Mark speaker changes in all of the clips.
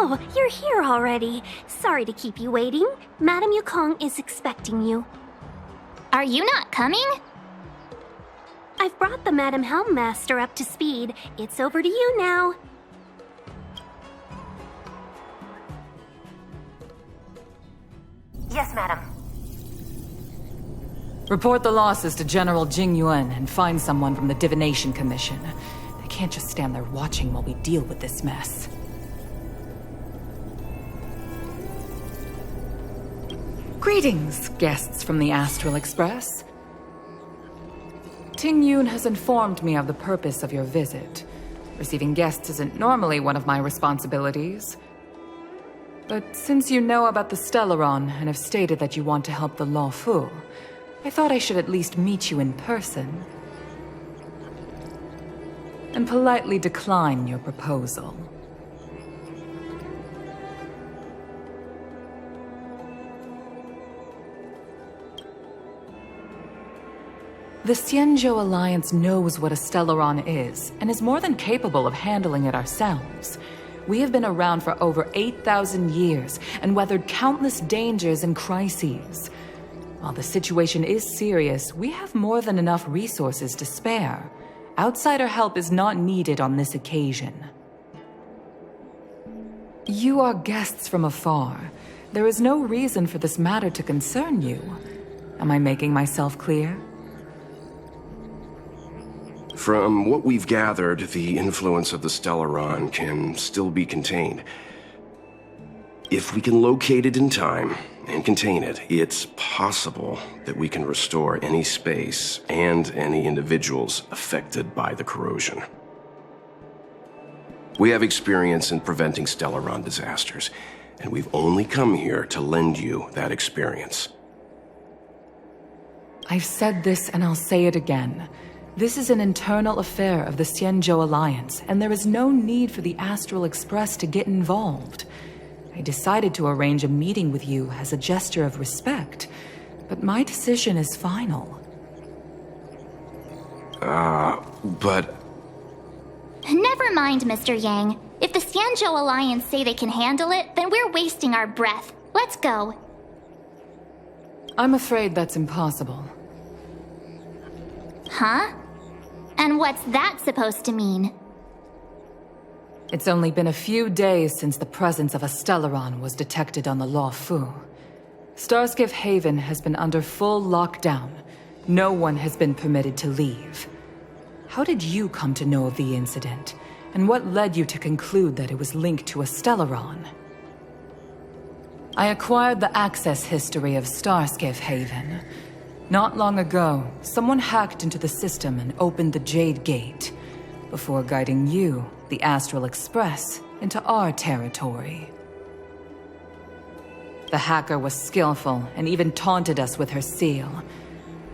Speaker 1: Oh, you're here already. Sorry to keep you waiting. Madame Yukong is expecting you.
Speaker 2: Are you not coming?
Speaker 1: I've brought the Madame Helmmaster up to speed. It's over to you now.
Speaker 3: Yes, madam.
Speaker 4: Report the losses to General Jing Yuan and find someone from the Divination Commission. I can't just stand there watching while we deal with this mess. Greetings, guests from the Astral Express. Ting Yun has informed me of the purpose of your visit. Receiving guests isn't normally one of my responsibilities. But since you know about the Stellaron and have stated that you want to help the Law Fu, I thought I should at least meet you in person and politely decline your proposal. The Xianzhou Alliance knows what a Stellaron is, and is more than capable of handling it ourselves. We have been around for over 8,000 years, and weathered countless dangers and crises. While the situation is serious, we have more than enough resources to spare. Outsider help is not needed on this occasion. You are guests from afar. There is no reason for this matter to concern you. Am I making myself clear?
Speaker 5: From what we've gathered, the influence of the Stellaron can still be contained. If we can locate it in time and contain it, it's possible that we can restore any space and any individuals affected by the corrosion. We have experience in preventing Stellaron disasters, and we've only come here to lend you that experience.
Speaker 4: I've said this and I'll say it again. This is an internal affair of the Xianzhou Alliance, and there is no need for the Astral Express to get involved. I decided to arrange a meeting with you as a gesture of respect, but my decision is final.
Speaker 5: But...
Speaker 2: Never mind, Mr. Yang. If the Xianzhou Alliance say they can handle it, then we're wasting our breath. Let's go.
Speaker 4: I'm afraid that's impossible.
Speaker 2: Huh? And what's that supposed to mean?
Speaker 4: It's only been a few days since the presence of a Stellaron was detected on the Law Fu. Starskiff Haven has been under full lockdown. No one has been permitted to leave. How did you come to know of the incident? And what led you to conclude that it was linked to a Stellaron? I acquired the access history of Starskiff Haven. Not long ago, someone hacked into the system and opened the Jade Gate, before guiding you, the Astral Express, into our territory. The hacker was skillful and even taunted us with her seal.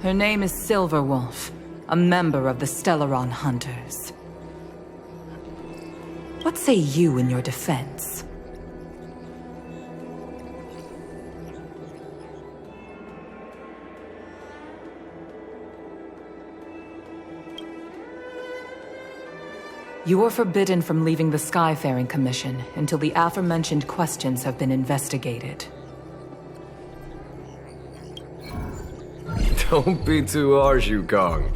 Speaker 4: Her name is Silverwolf, a member of the Stellaron Hunters. What say you in your defense? You are forbidden from leaving the Skyfaring Commission until the aforementioned questions have been investigated.
Speaker 6: Don't be too harsh, Yukong.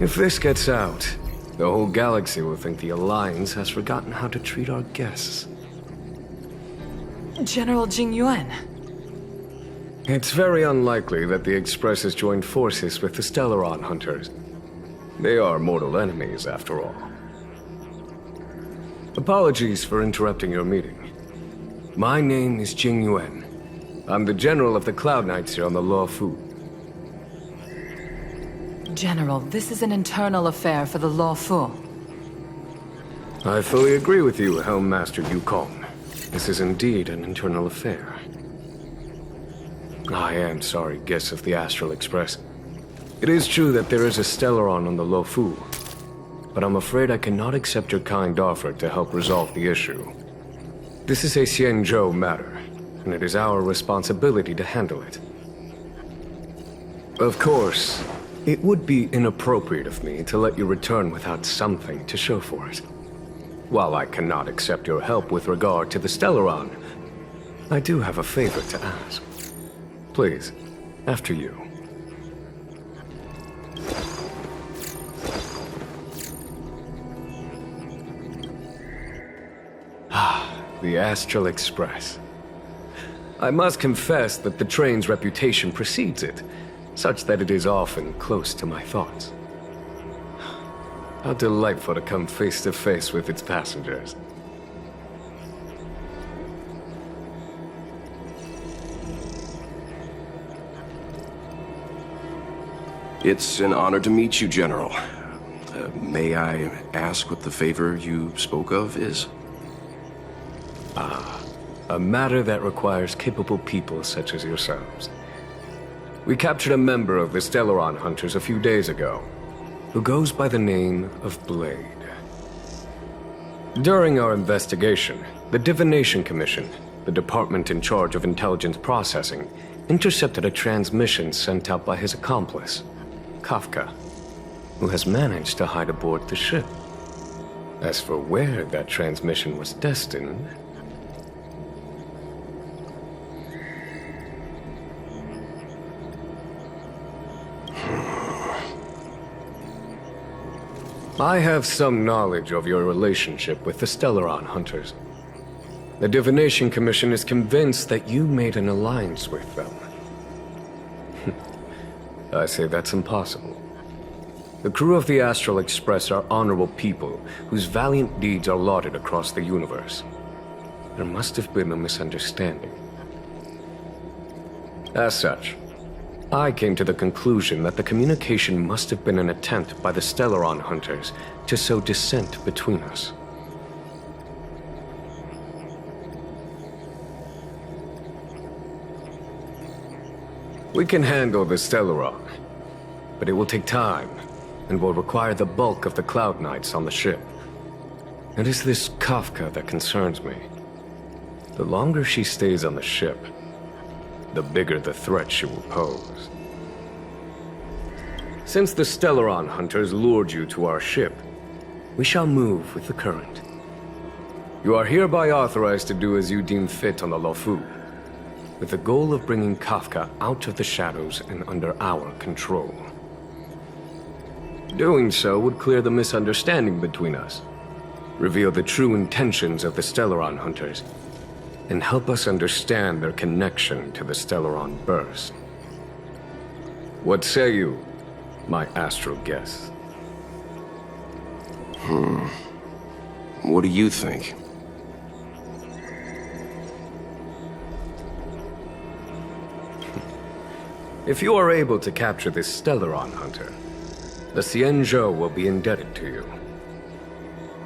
Speaker 6: If this gets out, the whole galaxy will think the Alliance has forgotten how to treat our guests.
Speaker 4: General Jing Yuan.
Speaker 6: It's very unlikely that the Express has joined forces with the Stellaron Hunters. They are mortal enemies, after all. Apologies for interrupting your meeting. My name is Jing Yuan. I'm the General of the Cloud Knights here on the Law Fu.
Speaker 4: General, this is an internal affair for the Law Fu.
Speaker 6: I fully agree with you, Helmmaster Yukong. This is indeed an internal affair. I am sorry, guests of the Astral Express. It is true that there is a Stellaron on the Law Fu, but I'm afraid I cannot accept your kind offer to help resolve the issue. This is a Xianzhou matter, and it is our responsibility to handle it. Of course, it would be inappropriate of me to let you return without something to show for it. While I cannot accept your help with regard to the Stellaron, I do have a favor to ask. Please, after you. The Astral Express. I must confess that the train's reputation precedes it, such that it is often close to my thoughts. How delightful to come face to face with its passengers.
Speaker 5: It's an honor to meet you, General. May I ask what the favor you spoke of is?
Speaker 6: A matter that requires capable people such as yourselves. We captured a member of the Stellaron Hunters a few days ago, who goes by the name of Blade. During our investigation, the Divination Commission, the department in charge of intelligence processing, intercepted a transmission sent out by his accomplice, Kafka, who has managed to hide aboard the ship. As for where that transmission was destined, I have some knowledge of your relationship with the Stellaron Hunters. The Divination Commission is convinced that you made an alliance with them. I say that's impossible. The crew of the Astral Express are honorable people whose valiant deeds are lauded across the universe. There must have been a misunderstanding. As such, I came to the conclusion that the communication must have been an attempt by the Stellaron Hunters to sow dissent between us. We can handle the Stellaron, but it will take time and will require the bulk of the Cloud Knights on the ship. It is this Kafka that concerns me. The longer she stays on the ship, the bigger the threat she will pose. Since the Stellaron Hunters lured you to our ship, we shall move with the current. You are hereby authorized to do as you deem fit on the Lofu, with the goal of bringing Kafka out of the shadows and under our control. Doing so would clear the misunderstanding between us, reveal the true intentions of the Stellaron Hunters, and help us understand their connection to the Stellaron Burst. What say you, my astral guests?
Speaker 5: What do you think?
Speaker 6: If you are able to capture this Stellaron Hunter, the Xianzhou will be indebted to you.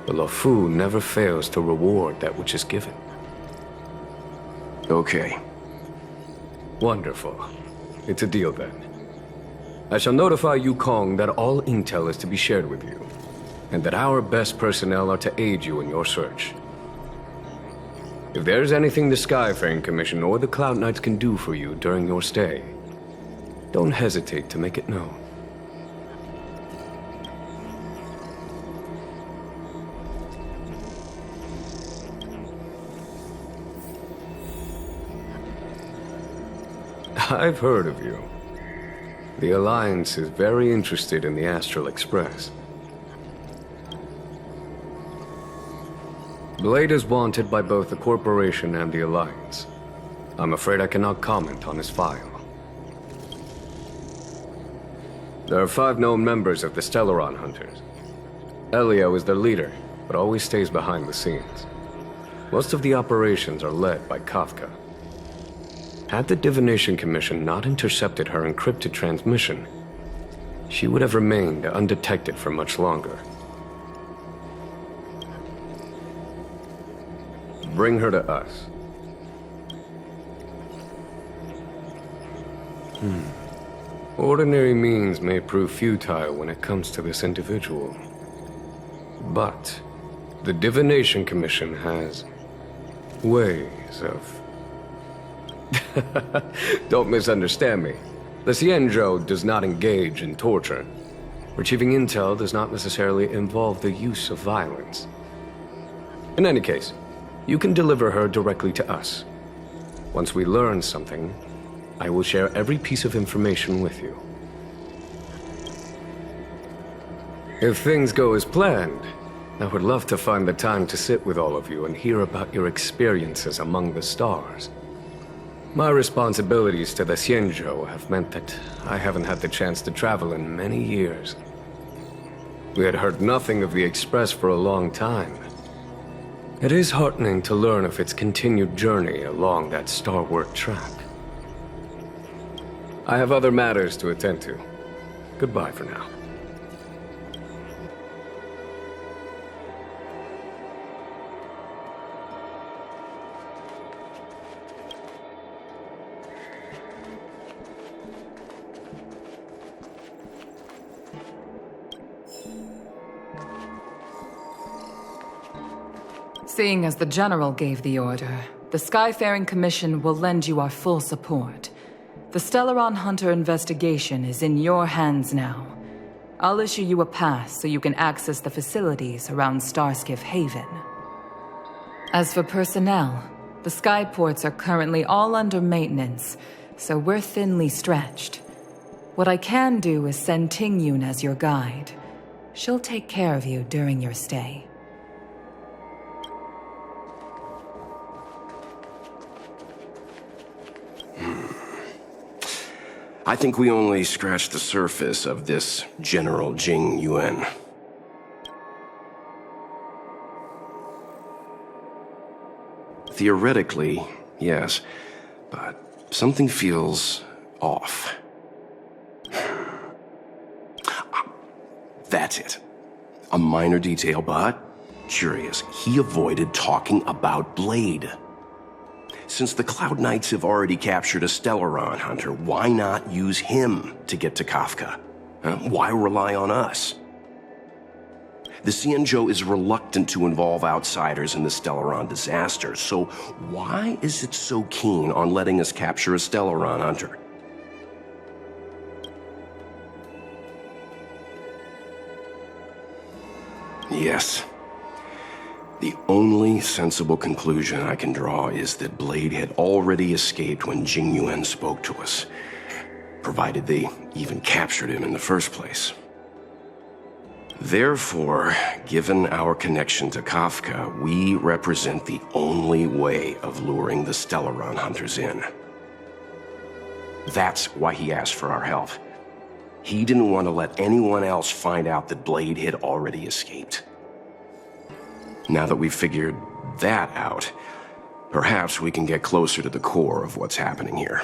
Speaker 6: The Lofu never fails to reward that which is given.
Speaker 5: Okay.
Speaker 6: Wonderful. It's a deal then. I shall notify Yukong that all intel is to be shared with you, and that our best personnel are to aid you in your search. If there is anything the Skyfaring Commission or the Cloud Knights can do for you during your stay, don't hesitate to make it known. I've heard of you. The Alliance is very interested in the Astral Express. Blade is wanted by both the Corporation and the Alliance. I'm afraid I cannot comment on his file. There are 5 known members of the Stellaron Hunters. Elio is their leader, but always stays behind the scenes. Most of the operations are led by Kafka. Had the Divination Commission not intercepted her encrypted transmission, she would have remained undetected for much longer. Bring her to us. Ordinary means may prove futile when it comes to this individual. But the Divination Commission has ways of... Don't misunderstand me. The Xianzhou does not engage in torture. Retrieving intel does not necessarily involve the use of violence. In any case, you can deliver her directly to us. Once we learn something, I will share every piece of information with you. If things go as planned, I would love to find the time to sit with all of you and hear about your experiences among the stars. My responsibilities to the Xianzhou have meant that I haven't had the chance to travel in many years. We had heard nothing of the Express for a long time. It is heartening to learn of its continued journey along that starward track. I have other matters to attend to. Goodbye for now.
Speaker 4: Seeing as the General gave the order, the Skyfaring Commission will lend you our full support. The Stellaron Hunter investigation is in your hands now. I'll issue you a pass so you can access the facilities around Starskiff Haven. As for personnel, the skyports are currently all under maintenance, so we're thinly stretched. What I can do is send Tingyun as your guide. She'll take care of you during your stay.
Speaker 5: I think we only scratched the surface of this General Jing Yuan. Theoretically, yes, but something feels off. That's it. A minor detail, but curious. He avoided talking about Blade. Since the Cloud Knights have already captured a Stellaron hunter, why not use him to get to Kafka? Why rely on us? The Xianzhou is reluctant to involve outsiders in the Stellaron disaster, so why is it so keen on letting us capture a Stellaron hunter? Yes. The only sensible conclusion I can draw is that Blade had already escaped when Jing Yuan spoke to us, provided they even captured him in the first place. Therefore, given our connection to Kafka, we represent the only way of luring the Stellaron hunters in. That's why he asked for our help. He didn't want to let anyone else find out that Blade had already escaped. Now that we've figured that out, perhaps we can get closer to the core of what's happening here.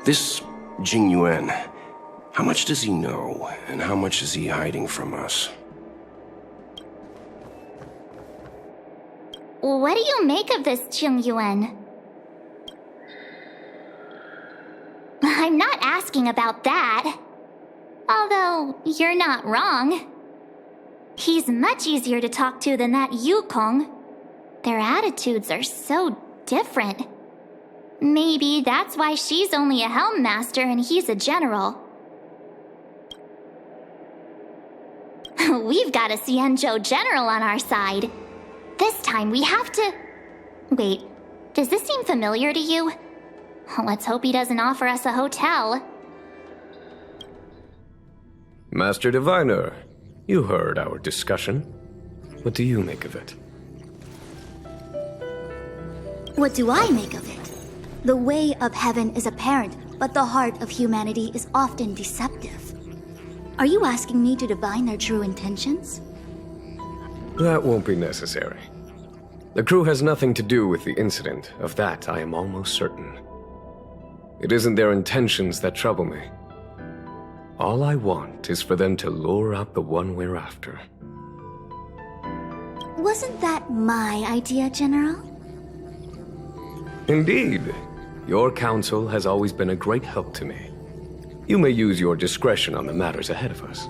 Speaker 5: This Jing Yuan, how much does he know, and how much is he hiding from us?
Speaker 2: What do you make of this, Jing Yuan? I'm not asking about that. Although, you're not wrong. He's much easier to talk to than that Yukong. Their attitudes are so different. Maybe that's why she's only a Helm Master and he's a General. We've got a Xianzhou General on our side. This time we have to... Wait, does this seem familiar to you? Let's hope he doesn't offer us a hotel.
Speaker 6: Master Diviner, you heard our discussion. What do you make of it?
Speaker 3: What do I make of it? The way of heaven is apparent, but the heart of humanity is often deceptive. Are you asking me to divine their true intentions?
Speaker 6: That won't be necessary. The crew has nothing to do with the incident, of that I am almost certain. It isn't their intentions that trouble me. All I want is for them to lure out the one we're after.
Speaker 3: Wasn't that my idea, General?
Speaker 6: Indeed. Your counsel has always been a great help to me. You may use your discretion on the matters ahead of us.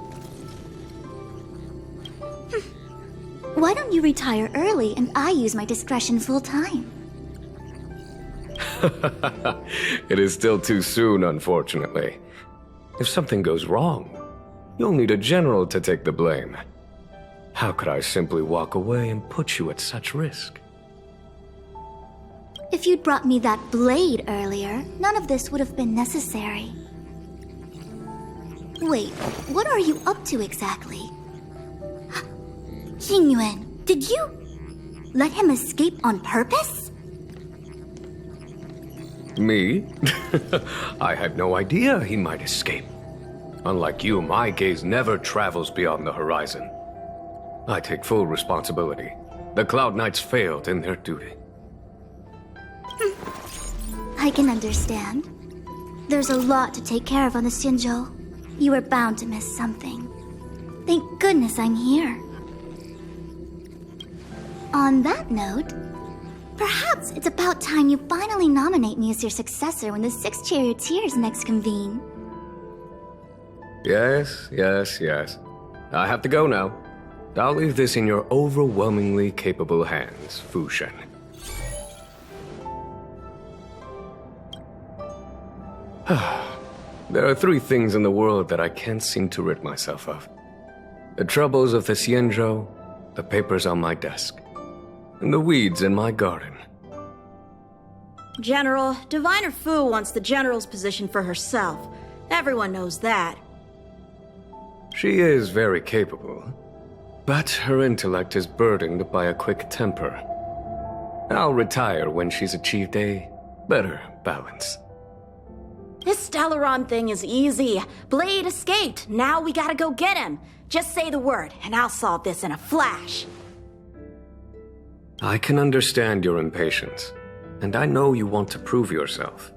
Speaker 3: Why don't you retire early and I use my discretion full time?
Speaker 6: It is still too soon, unfortunately. If something goes wrong, you'll need a general to take the blame. How could I simply walk away and put you at such risk?
Speaker 3: If you'd brought me that blade earlier, none of this would have been necessary. Wait, what are you up to exactly? Xingyuan, did you let him escape on purpose?
Speaker 6: Me? I had no idea he might escape. Unlike you, my gaze never travels beyond the horizon. I take full responsibility. The Cloud Knights failed in their duty.
Speaker 3: I can understand. There's a lot to take care of on the Xinzhou. You were bound to miss something. Thank goodness I'm here. On that note, perhaps it's about time you finally nominate me as your successor when the Six Charioteers next convene.
Speaker 6: Yes. I have to go now. I'll leave this in your overwhelmingly capable hands, Fu Shen. There are three things in the world that I can't seem to rid myself of. The troubles of the Xianzhou, the papers on my desk, and the weeds in my garden.
Speaker 7: General, Diviner Fu wants the General's position for herself. Everyone knows that.
Speaker 6: She is very capable, but her intellect is burdened by a quick temper. I'll retire when she's achieved a better balance.
Speaker 7: This Stellaron thing is easy. Blade escaped. Now we gotta go get him. Just say the word, and I'll solve this in a flash.
Speaker 6: I can understand your impatience, and I know you want to prove yourself.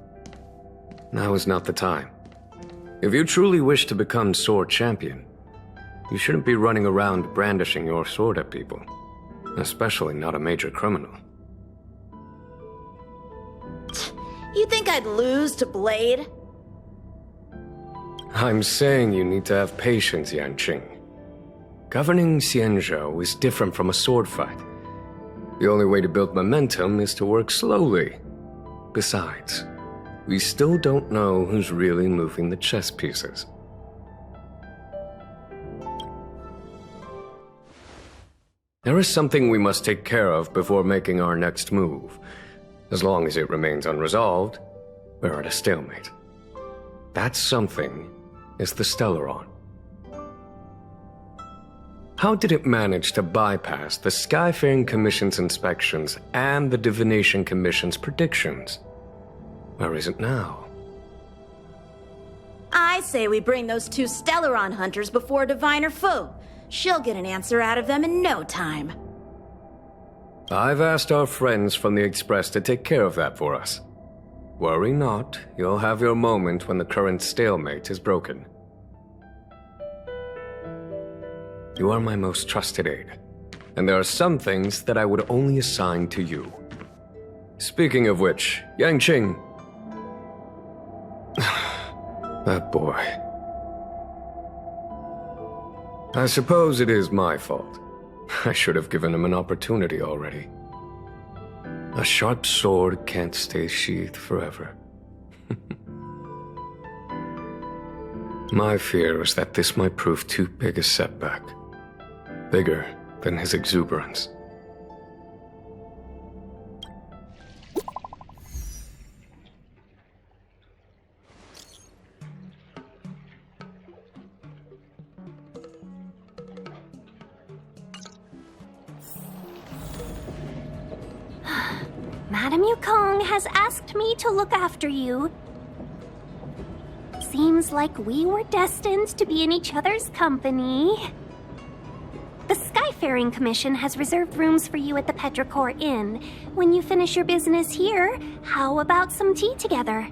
Speaker 6: Now is not the time. If you truly wish to become Sword Champion, you shouldn't be running around brandishing your sword at people, especially not a major criminal.
Speaker 7: You think I'd lose to Blade?
Speaker 6: I'm saying you need to have patience, Yanqing. Governing Xianzhou is different from a sword fight. The only way to build momentum is to work slowly. Besides, we still don't know who's really moving the chess pieces. There is something we must take care of before making our next move. As long as it remains unresolved, we're at a stalemate. That something is the Stellaron. How did it manage to bypass the Skyfaring Commission's inspections and the Divination Commission's predictions? Where is it now?
Speaker 7: I say we bring those two Stellaron hunters before Diviner Fu. She'll get an answer out of them in no time.
Speaker 6: I've asked our friends from the Express to take care of that for us. Worry not, you'll have your moment when the current stalemate is broken. You are my most trusted aide, and there are some things that I would only assign to you. Speaking of which, Yanqing... that boy... I suppose it is my fault. I should have given him an opportunity already. A sharp sword can't stay sheathed forever. My fear is that this might prove too big a setback. Bigger than his exuberance.
Speaker 1: Madame Yukong has asked me to look after you. Seems like we were destined to be in each other's company. The Skyfaring Commission has reserved rooms for you at the Petrichor Inn. When you finish your business here, how about some tea together?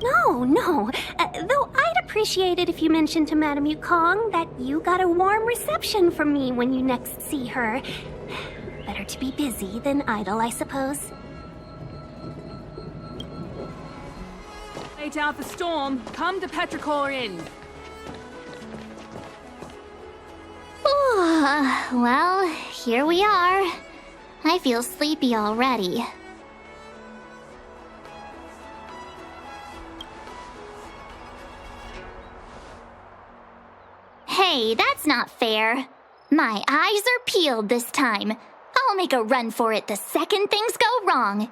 Speaker 1: No. Though I'd appreciate it if you mentioned to Madame Yukong that you got a warm reception from me when you next see her. Better to be busy than idle, I suppose.
Speaker 4: Wait out the storm. Come to Petrichor Inn.
Speaker 2: Well, here we are. I feel sleepy already. That's not fair. My eyes are peeled this time. I'll make a run for it the second things go wrong.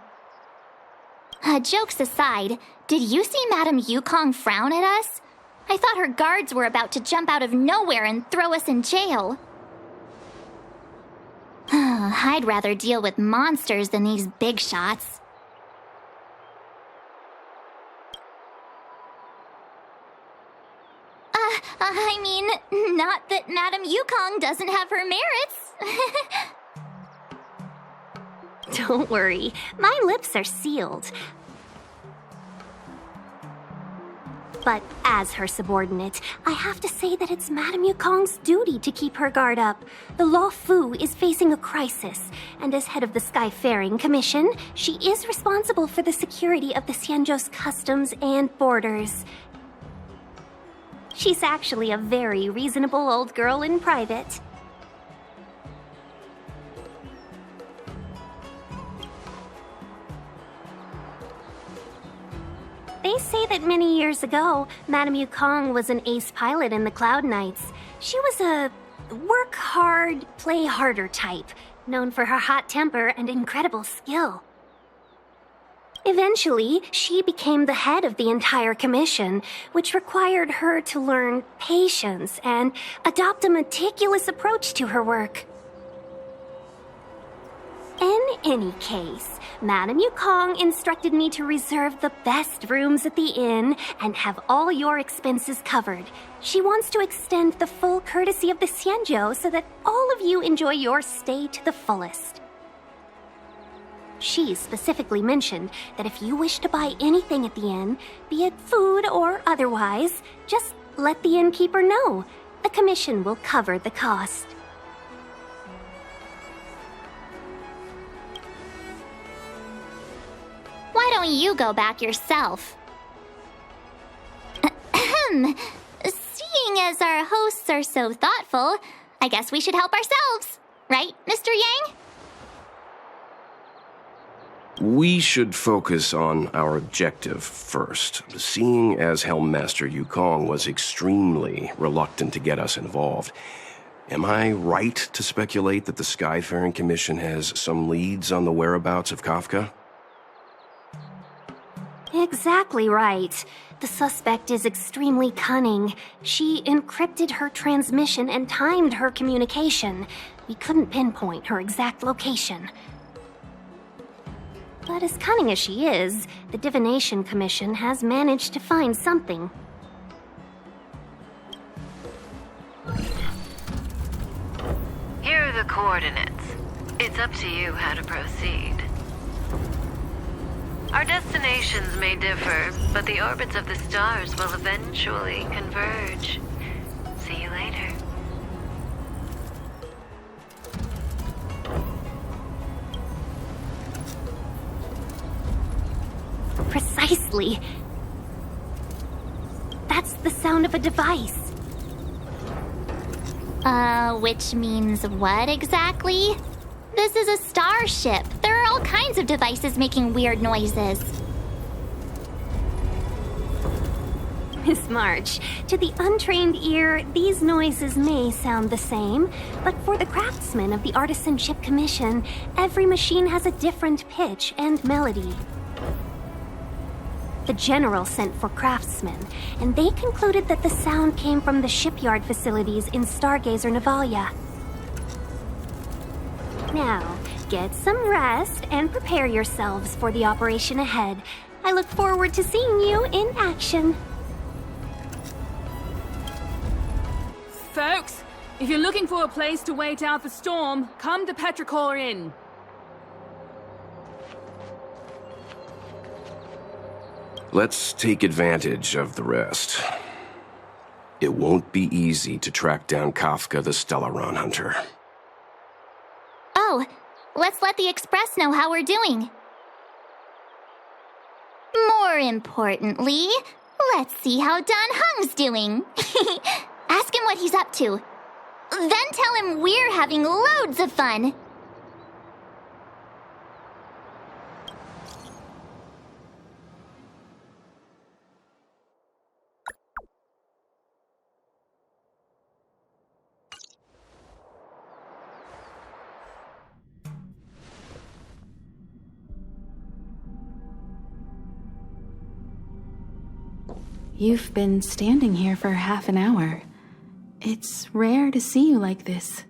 Speaker 2: Jokes aside, did you see Madame Yukong frown at us? I thought her guards were about to jump out of nowhere and throw us in jail. I'd rather deal with monsters than these big shots. I mean, not that Madame Yukong doesn't have her merits.
Speaker 1: Don't worry, my lips are sealed. But as her subordinate, I have to say that it's Madame Yukong's duty to keep her guard up. The Law Fu is facing a crisis, and as head of the Skyfaring Commission, she is responsible for the security of the Xianzhou's customs and borders. She's actually a very reasonable old girl in private. They say that many years ago, Madame Yukong was an ace pilot in the Cloud Knights. She was a work hard, play harder type, known for her hot temper and incredible skill. Eventually, she became the head of the entire commission, which required her to learn patience and adopt a meticulous approach to her work. In any case, Madame Yukong instructed me to reserve the best rooms at the inn and have all your expenses covered. She wants to extend the full courtesy of the Xianzhou so that all of you enjoy your stay to the fullest. She specifically mentioned that if you wish to buy anything at the inn, be it food or otherwise, just let the innkeeper know. The commission will cover the cost.
Speaker 2: Why don't you go back yourself? Seeing as our hosts are so thoughtful, I guess we should help ourselves. Right, Mr. Yang?
Speaker 5: We should focus on our objective first. Seeing as Helmmaster Yukong was extremely reluctant to get us involved, am I right to speculate that the Skyfaring Commission has some leads on the whereabouts of Kafka?
Speaker 1: Exactly right. The suspect is extremely cunning. She encrypted her transmission and timed her communication. We couldn't pinpoint her exact location. But as cunning as she is, the Divination Commission has managed to find something.
Speaker 8: Here are the coordinates. It's up to you how to proceed. Our destinations may differ, but the orbits of the stars will eventually converge. See you later.
Speaker 1: Precisely. That's the sound of a device.
Speaker 2: Which means what exactly? This is a starship. There are all kinds of devices making weird noises.
Speaker 1: Miss March, to the untrained ear, these noises may sound the same, but for the craftsmen of the Artisanship Commission, every machine has a different pitch and melody. The General sent for craftsmen, and they concluded that the sound came from the shipyard facilities in Stargazer Navalia. Now, get some rest and prepare yourselves for the operation ahead. I look forward to seeing you in action.
Speaker 9: Folks, if you're looking for a place to wait out the storm, come to Petrichor Inn.
Speaker 5: Let's take advantage of the rest. It won't be easy to track down Kafka the Stellaron Hunter.
Speaker 2: Oh, let's let the Express know how we're doing. More importantly, let's see how Dan Hung's doing. Ask him what he's up to. Then tell him we're having loads of fun.
Speaker 10: You've been standing here for half an hour. It's rare to see you like this.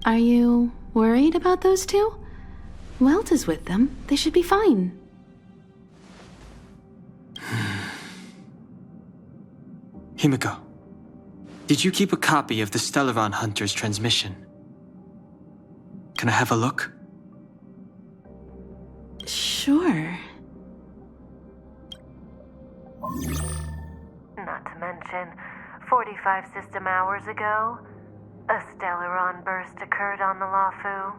Speaker 10: Are you worried about those two? Welt is with them. They should be fine.
Speaker 11: Himiko, did you keep a copy of the Stellaron Hunter's transmission? Can I have a look?
Speaker 10: Sure.
Speaker 8: Not to mention, 45 system hours ago, a Stellaron burst occurred on the Lawfu.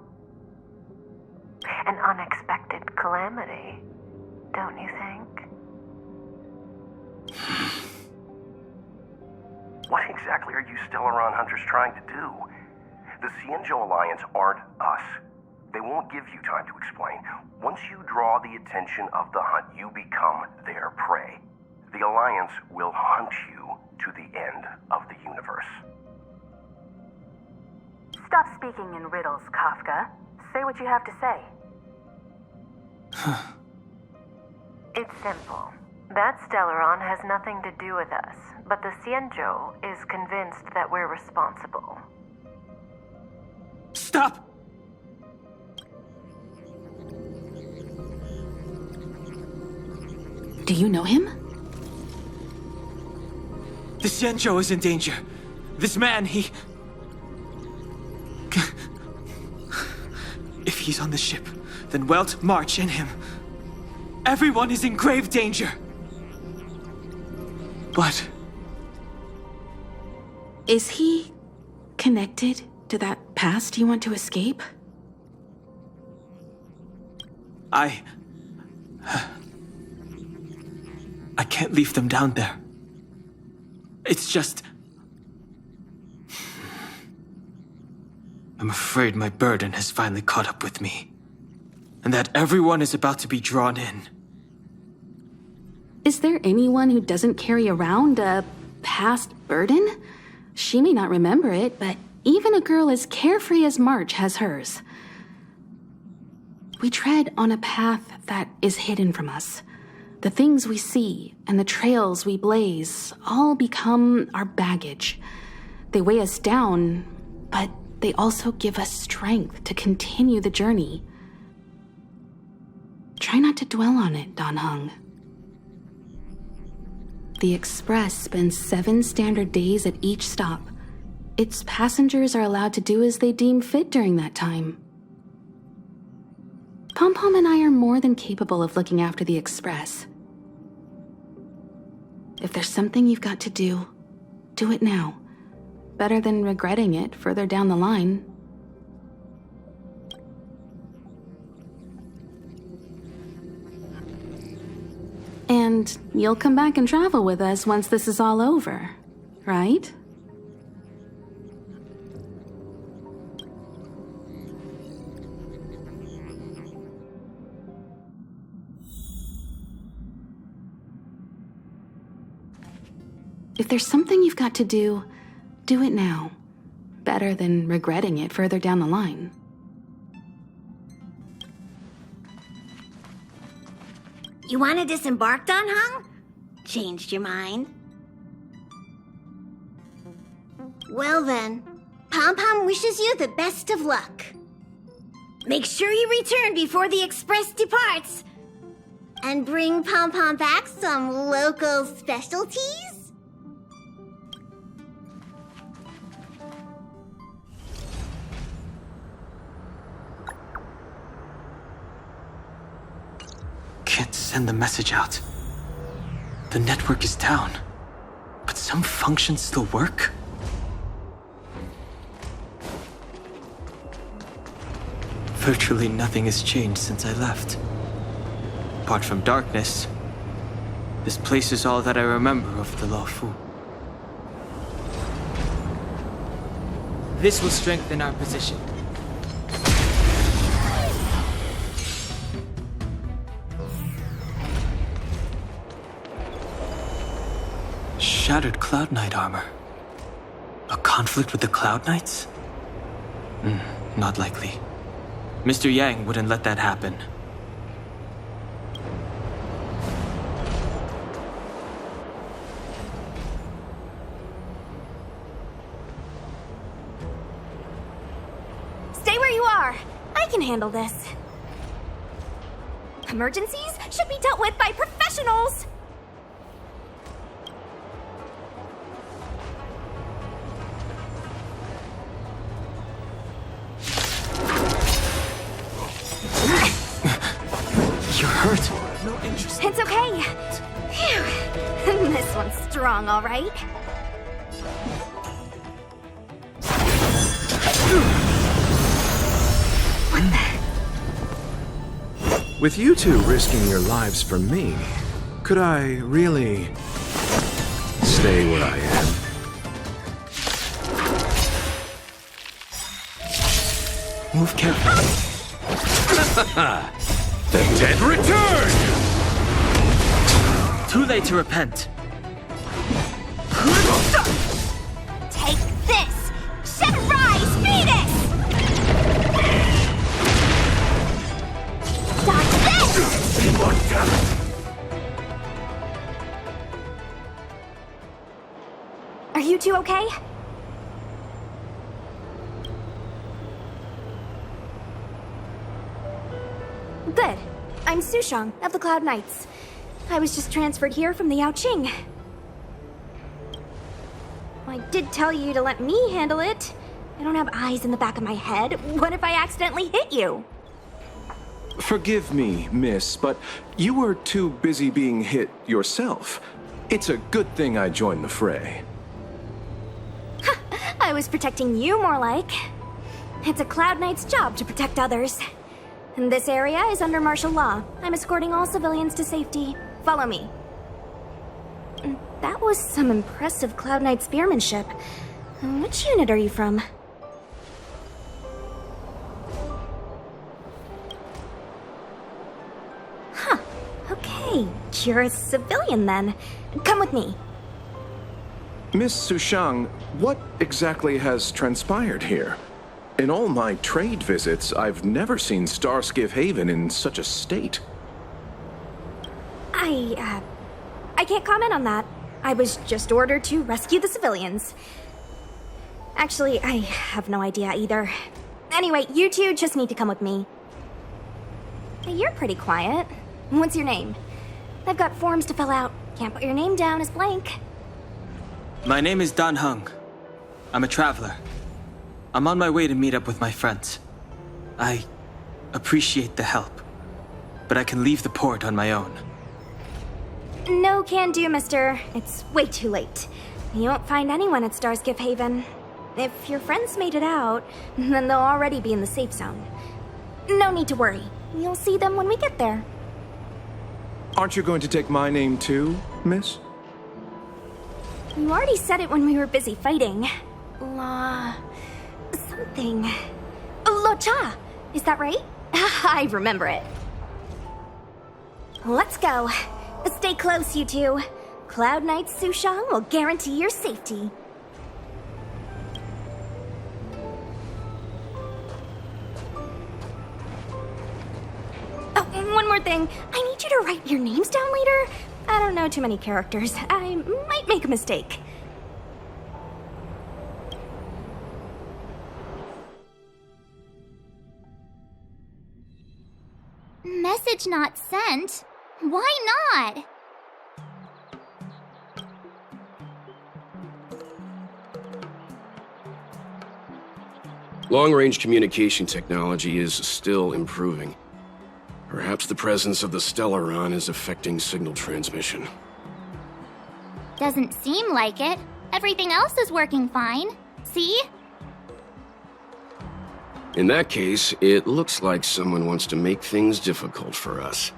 Speaker 8: An unexpected calamity, don't you think?
Speaker 5: What exactly are you Stellaron hunters trying to do? The Cienjo Alliance aren't us. They won't give you time to explain. Once you draw the attention of the hunt, you become their prey. The Alliance will hunt you to the end of the universe.
Speaker 8: Stop speaking in riddles, Kafka. Say what you have to say. It's simple. That Stellaron has nothing to do with us, but the Cienjo is convinced that we're responsible.
Speaker 11: Stop!
Speaker 10: Do you know him?
Speaker 11: The Cienjo is in danger. This man, he... If he's on the ship, then Welt, March, and him. Everyone is in grave danger. What?
Speaker 10: Is he connected to that past you want to escape?
Speaker 11: I can't leave them down there. It's just... I'm afraid my burden has finally caught up with me. And that everyone is about to be drawn in.
Speaker 10: Is there anyone who doesn't carry around a past burden? She may not remember it, but even a girl as carefree as March has hers. We tread on a path that is hidden from us. The things we see and the trails we blaze all become our baggage. They weigh us down, but they also give us strength to continue the journey. Try not to dwell on it, Dan Heng. The Express spends 7 standard days at each stop. Its passengers are allowed to do as they deem fit during that time. Pom-Pom and I are more than capable of looking after the Express. If there's something you've got to do, do it now. Better than regretting it further down the line. And you'll come back and travel with us once this is all over, right? If there's something you've got to do, do it now. Better than regretting it further down the line.
Speaker 12: You want to disembark, Dan Heng? Changed your mind? Well then, Pom-Pom wishes you the best of luck. Make sure you return before the Express departs. And bring Pom-Pom back some local specialties?
Speaker 11: Can't send the message out. The network is down, but some functions still work? Virtually nothing has changed since I left. Apart from darkness, this place is all that I remember of the Lawfu. This will strengthen our position. Shattered Cloud Knight armor. A conflict with the Cloud Knights? Not likely. Mr. Yang wouldn't let that happen.
Speaker 1: can handle this. Emergencies should be dealt with by professionals!
Speaker 11: You're hurt.
Speaker 1: It's okay. Phew. This one's strong, all right.
Speaker 13: With you two risking your lives for me, could I really stay where I am?
Speaker 11: Move carefully.
Speaker 13: The dead return!
Speaker 11: Too late to repent.
Speaker 1: Take this! Shed rise, Venus! Dodge this! Are you two okay? Good. I'm Sushang of the Cloud Knights. I was just transferred here from the Yaoqing. I did tell you to let me handle it. I don't have eyes in the back of my head. What if I accidentally hit you?
Speaker 13: Forgive me, miss, but you were too busy being hit yourself. It's a good thing I joined the fray.
Speaker 1: I was protecting you more like. It's a Cloud Knight's job to protect others. And this area is under martial law. I'm escorting all civilians to safety. Follow me. That was some impressive Cloud Knight spearmanship. Which unit are you from? Huh. Okay, you're a civilian then. Come with me.
Speaker 13: Miss Sushang, what exactly has transpired here? In all my trade visits, I've never seen Starskiff Haven in such a state.
Speaker 1: I can't comment on that. I was just ordered to rescue the civilians. Actually, I have no idea either. Anyway, you two just need to come with me. Hey, you're pretty quiet. What's your name? I've got forms to fill out. Can't put your name down as blank.
Speaker 11: My name is Dan Hung. I'm a traveler. I'm on my way to meet up with my friends. I appreciate the help, but I can leave the port on my own.
Speaker 1: No can do, mister. It's way too late. You won't find anyone at Starskiff Haven. If your friends made it out, then they'll already be in the safe zone. No need to worry. You'll see them when we get there.
Speaker 13: Aren't you going to take my name too, miss?
Speaker 1: You already said it when we were busy fighting. Something. Oh, Lo Cha! Is that right? I remember it. Let's go. Stay close, you two. Cloud Knight Sushang will guarantee your safety. Oh, one more thing. I need you to write your names down later. I don't know too many characters. I might make a mistake.
Speaker 2: Message not sent? Why not?
Speaker 5: Long-range communication technology is still improving. Perhaps the presence of the Stellaron is affecting signal transmission.
Speaker 2: Doesn't seem like it. Everything else is working fine. See?
Speaker 5: In that case, it looks like someone wants to make things difficult for us.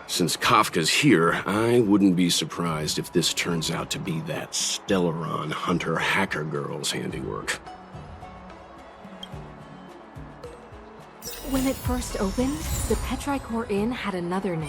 Speaker 5: Since Kafka's here, I wouldn't be surprised if this turns out to be that Stellaron hunter hacker girl's handiwork.
Speaker 14: When it first opened, the Petrichor Inn had another name.